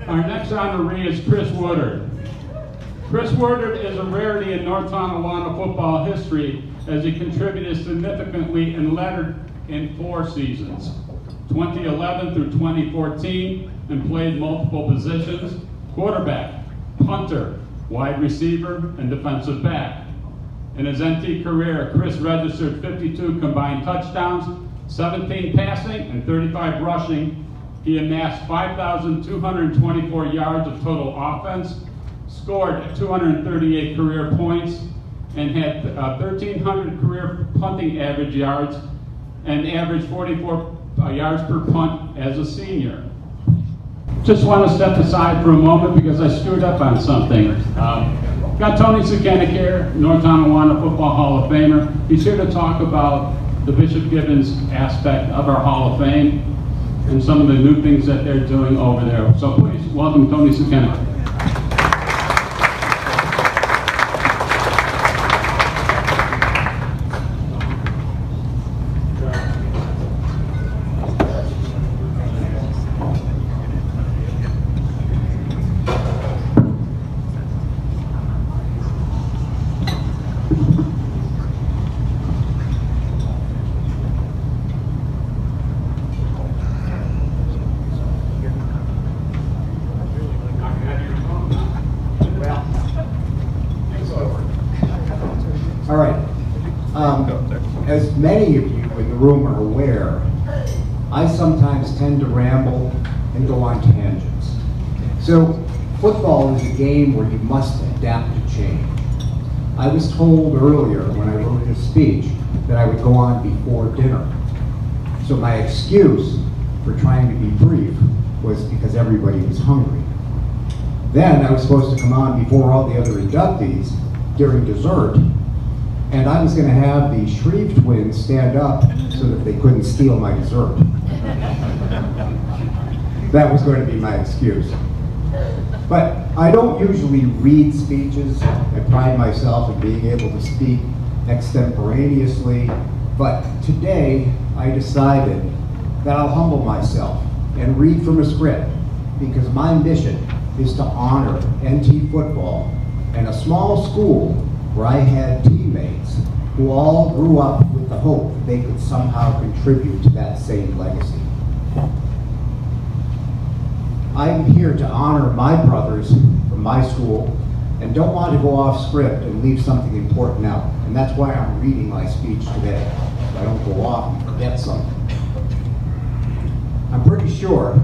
Our next honoree is Chris Woodard. Chris Woodard is a rarity in North Tonawanda football history as he contributed significantly and lettered in 4 seasons, 2011 through 2014, and played multiple positions: quarterback, punter, wide receiver, and defensive back. In his NT career, Chris registered 52 combined touchdowns, 17 passing, and 35 rushing. He amassed 5,224 yards of total offense, scored 238 career points, and had 1,300 career punting average yards, and averaged 44 yards per punt as a senior. Just want to step aside for a moment because I screwed up on something. Got Tony Sukiennik here, North Tonawanda Football Hall of Famer. He's here to talk about the Bishop Gibbons aspect of our Hall of Fame and some of the new things that they're doing over there. So please welcome Tony Sukiennik. All right. As many of you in the room are aware, I sometimes tend to ramble and go on tangents. So football is a game where you must adapt to change. I was told earlier when I wrote this speech that I would go on before dinner. So my excuse for trying to be brief was because everybody was hungry. Then I was supposed to come on before all the other inductees during dessert, and I was going to have the Shreve twins stand up so that they couldn't steal my dessert. That was going to be my excuse. But I don't usually read speeches. I pride myself in being able to speak extemporaneously. But today, I decided that I'll humble myself and read from a script, because my mission is to honor NT football and a small school where I had teammates who all grew up with the hope that they could somehow contribute to that same legacy. I'm here to honor my brothers from my school and don't want to go off script and leave something important out. And that's why I'm reading my speech today, so I don't go off and forget something. I'm pretty sure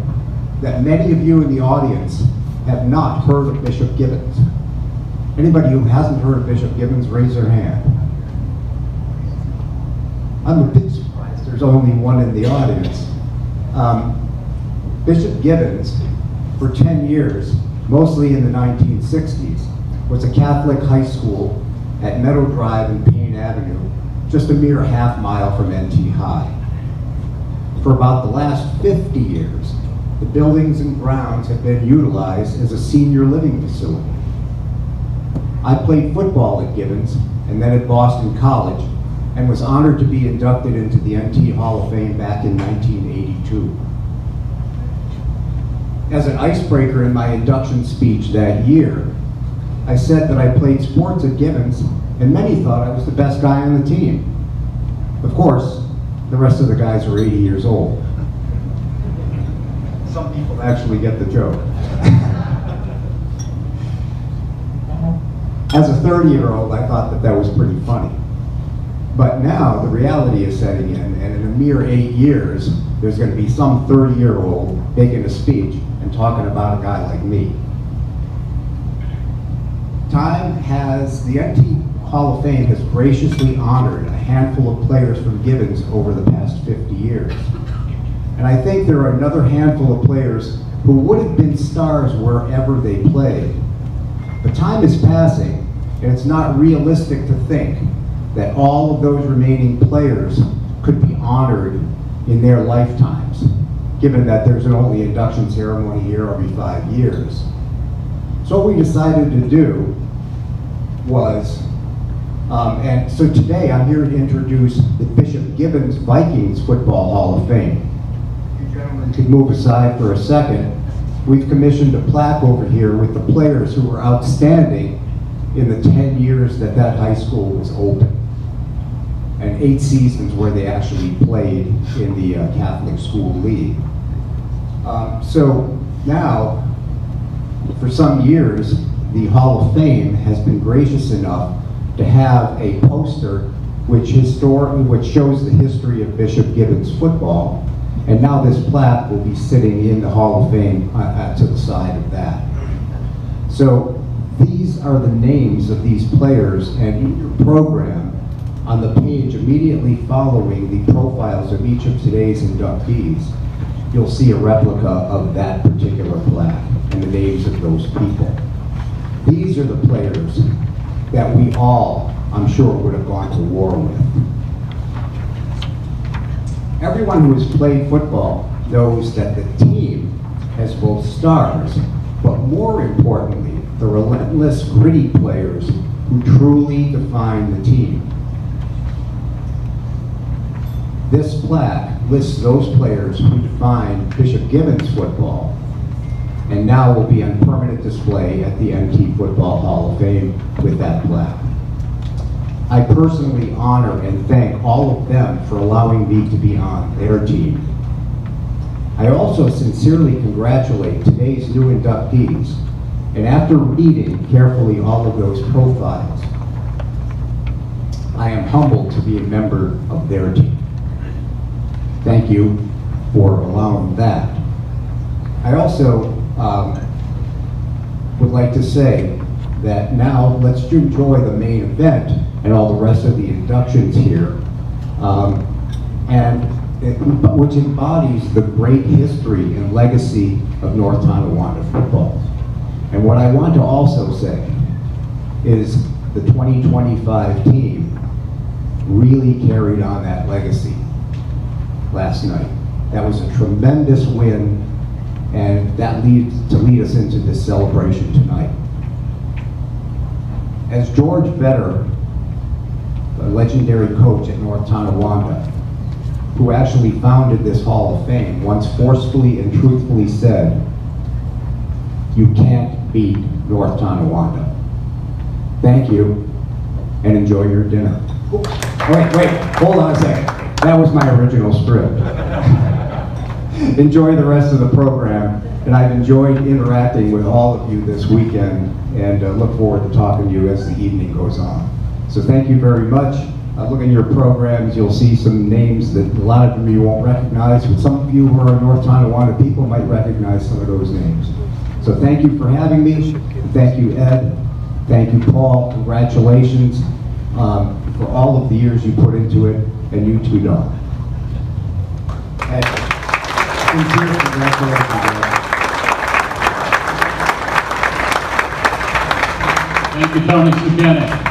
that many of you in the audience have not heard of Bishop Gibbons. Anybody who hasn't heard of Bishop Gibbons, raise their hand. I'm a bit surprised there's only one in the audience. Bishop Gibbons, for 10 years, mostly in the 1960s, was a Catholic high school at Meadow Drive and Payne Avenue, just a mere half-mile from NT High. For about the last 50 years, the buildings and grounds have been utilized as a senior living facility. I played football at Gibbons and then at Boston College, and was honored to be inducted into the NT Hall of Fame back in 1982. As an icebreaker in my induction speech that year, I said that I played sports at Gibbons, and many thought I was the best guy on the team. Of course, the rest of the guys were 80 years old. Some people actually get the joke. As a 30-year-old, I thought that was pretty funny. But now the reality is setting in, and in a mere 8 years, there's going to be some 30-year-old making a speech and talking about a guy like me. The NT Hall of Fame has graciously honored a handful of players from Gibbons over the past 50 years. And I think there are another handful of players who would have been stars wherever they played. But time is passing, and it's not realistic to think that all of those remaining players could be honored in their lifetimes, given that there's an only induction ceremony here every 5 years. So what we decided to do was, and so today I'm here to introduce the Bishop Gibbons Vikings Football Hall of Fame. If you gentlemen could move aside for a second. we've commissioned a plaque over here with the players who were outstanding in the 10 years that that high school was open, and 8 seasons where they actually played in the Catholic School League. So now, for some years, the Hall of Fame has been gracious enough to have a poster which shows the history of Bishop Gibbons football, and now this plaque will be sitting in the Hall of Fame to the side of that. So these are the names of these players, and in your program, on the page immediately following the profiles of each of today's inductees, you'll see a replica of that particular plaque and the names of those people. These are the players that we all, I'm sure, would have gone to war with. Everyone who has played football knows that the team has both stars, but more importantly, the relentless, gritty players who truly define the team. This plaque lists those players who define Bishop Gibbons football, and now will be on permanent display at the NT Football Hall of Fame with that plaque. I personally honor and thank all of them for allowing me to be on their team. I also sincerely congratulate today's new inductees, and after reading carefully all of those profiles, I am humbled to be a member of their team. Thank you for allowing that. I also would like to say that now let's enjoy the main event and all the rest of the inductions here, which embodies the great history and legacy of North Tonawanda football. And what I want to also say is the 2025 team really carried on that legacy last night. That was a tremendous win, and that lead us into this celebration tonight. As George Vetter, a legendary coach at North Tonawanda, who actually founded this Hall of Fame, once forcefully and truthfully said, "You can't beat North Tonawanda." Thank you, and enjoy your dinner. Wait, hold on a second. That was my original script. Enjoy the rest of the program, and I've enjoyed interacting with all of you this weekend, and look forward to talking to you as the evening goes on. So thank you very much. Look in your programs, you'll see some names that a lot of them you won't recognize, but some of you who are North Tonawanda people might recognize some of those names. So thank you for having me. Thank you, Ed. Thank you, Paul. Congratulations for all of the years you put into it, and you too, Don. And sincere congratulations, Ed. Thank you, Tony Sukiennik.